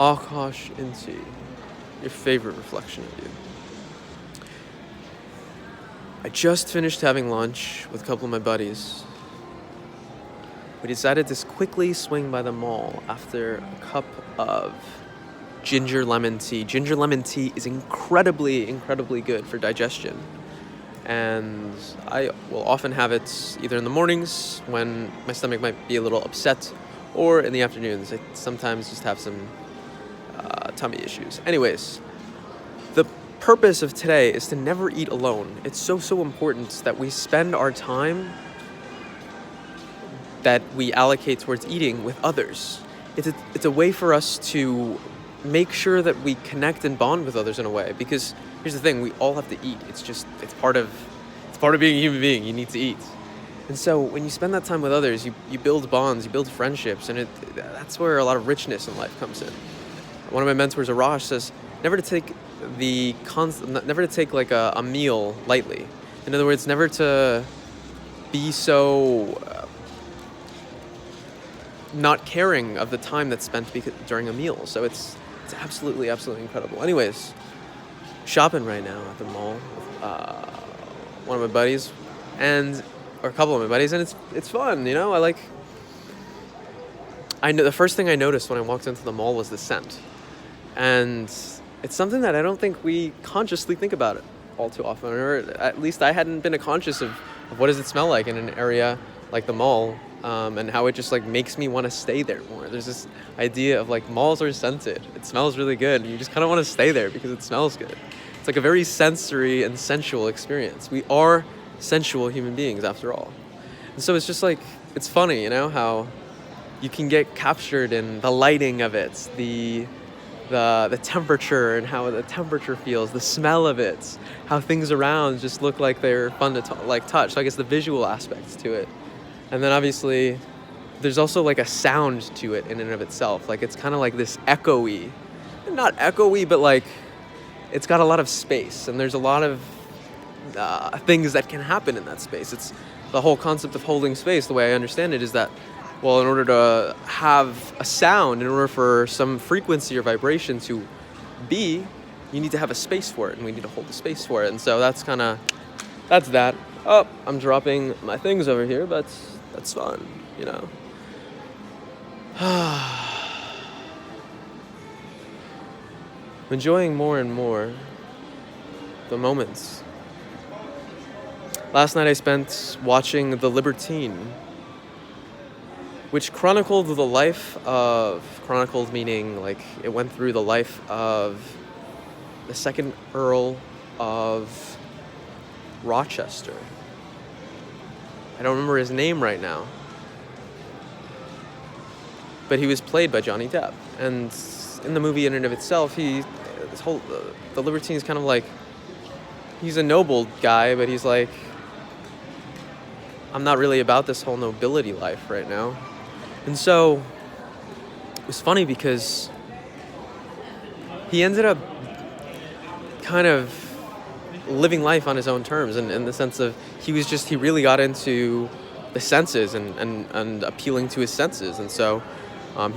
Akash Inti, your favorite reflection of you. I just finished having lunch with a couple of my buddies. We decided to quickly swing by the mall after a cup of ginger lemon tea. Ginger lemon tea is incredibly, incredibly good for digestion. And I will often have it either in the mornings when my stomach might be a little upset, or in the afternoons. I sometimes just have some tummy issues. Anyways, the purpose of today is to never eat alone. It's so important that we spend our time that we allocate towards eating with others. It's a way for us to make sure that we connect and bond with others in a way, because here's the thing, we all have to eat. It's part of being a human being. You need to eat. And so when you spend that time with others, you build bonds, you build friendships, and that's where a lot of richness in life comes in. One of my mentors, Arash, says never to take like a meal lightly. In other words, never to be so not caring of the time that's spent during a meal. So it's absolutely incredible. Anyways, shopping right now at the mall with one of my buddies, or a couple of my buddies, and it's fun, you know. I know the first thing I noticed when I walked into the mall was the scent, and it's something that I don't think we consciously think about it all too often, or at least I hadn't been conscious of what does it smell like in an area like the mall, and how it just like makes me want to stay there more. There's this idea of like malls are scented. It smells really good. And you just kind of want to stay there because it smells good. It's like a very sensory and sensual experience. We are sensual human beings after all. And so it's just like, it's funny, you know, how you can get captured in the lighting of it, the temperature and how the temperature feels, the smell of it, how things around just look like they're fun to touch. So I guess the visual aspects to it. And then obviously there's also like a sound to it in and of itself. Like it's kind of like this echoey, not echoey, but like it's got a lot of space, and there's a lot of things that can happen in that space. It's the whole concept of holding space. The way I understand it is that, well, in order to have a sound, in order for some frequency or vibration to be, you need to have a space for it, and we need to hold the space for it. And so that's that. Oh, I'm dropping my things over here, but that's fun, you know. I'm enjoying more and more the moments. Last night I spent watching The Libertine, which chronicled meaning like it went through the life of the second Earl of Rochester. I don't remember his name right now, but he was played by Johnny Depp. And in the movie in and of itself, the Libertine is kind of like, he's a noble guy, but he's like, I'm not really about this whole nobility life right now. And so it was funny because he ended up kind of living life on his own terms, and in the sense of he really got into the senses and appealing to his senses. And so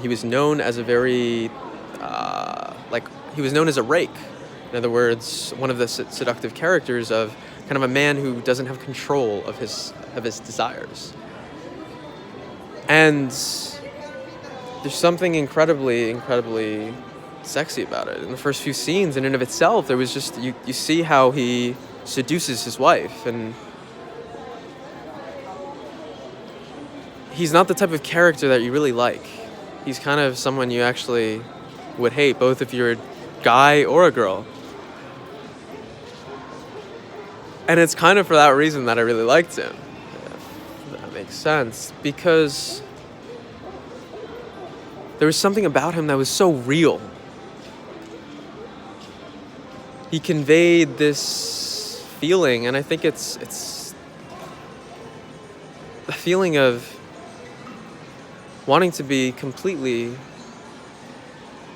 he was known as a very he was known as a rake. In other words, one of the seductive characters of kind of a man who doesn't have control of his desires. And there's something incredibly sexy about it. In the first few scenes, in and of itself, there was just, you see how he seduces his wife, and he's not the type of character that you really like. He's kind of someone you actually would hate, both if you're a guy or a girl. And it's kind of for that reason that I really liked him. If that makes sense. Because there was something about him that was so real. He conveyed this feeling, and I think it's the feeling of wanting to be completely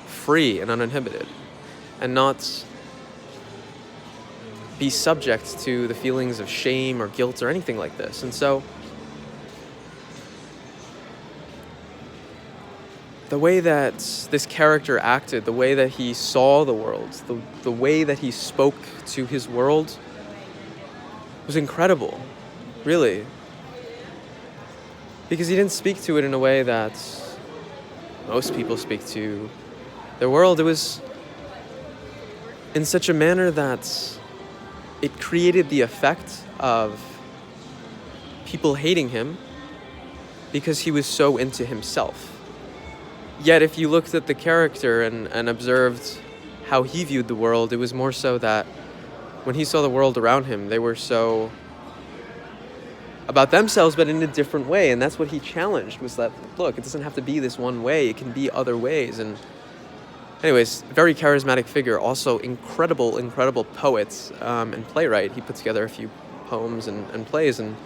free and uninhibited, and not be subject to the feelings of shame or guilt or anything like this. And so the way that this character acted, the way that he saw the world, the way that he spoke to his world was incredible, really. Because he didn't speak to it in a way that most people speak to their world. It was in such a manner that it created the effect of people hating him because he was so into himself. Yet if you looked at the character and observed how he viewed the world, it was more so that when he saw the world around him, they were so about themselves, but in a different way. And that's what he challenged, was that, look, it doesn't have to be this one way. It can be other ways. And anyways, very charismatic figure, also incredible poet and playwright. He put together a few poems and plays, and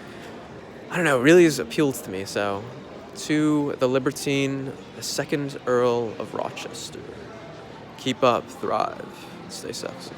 I don't know, it really has appealed to me. So, to the Libertine, the second Earl of Rochester. Keep up, thrive, stay sexy.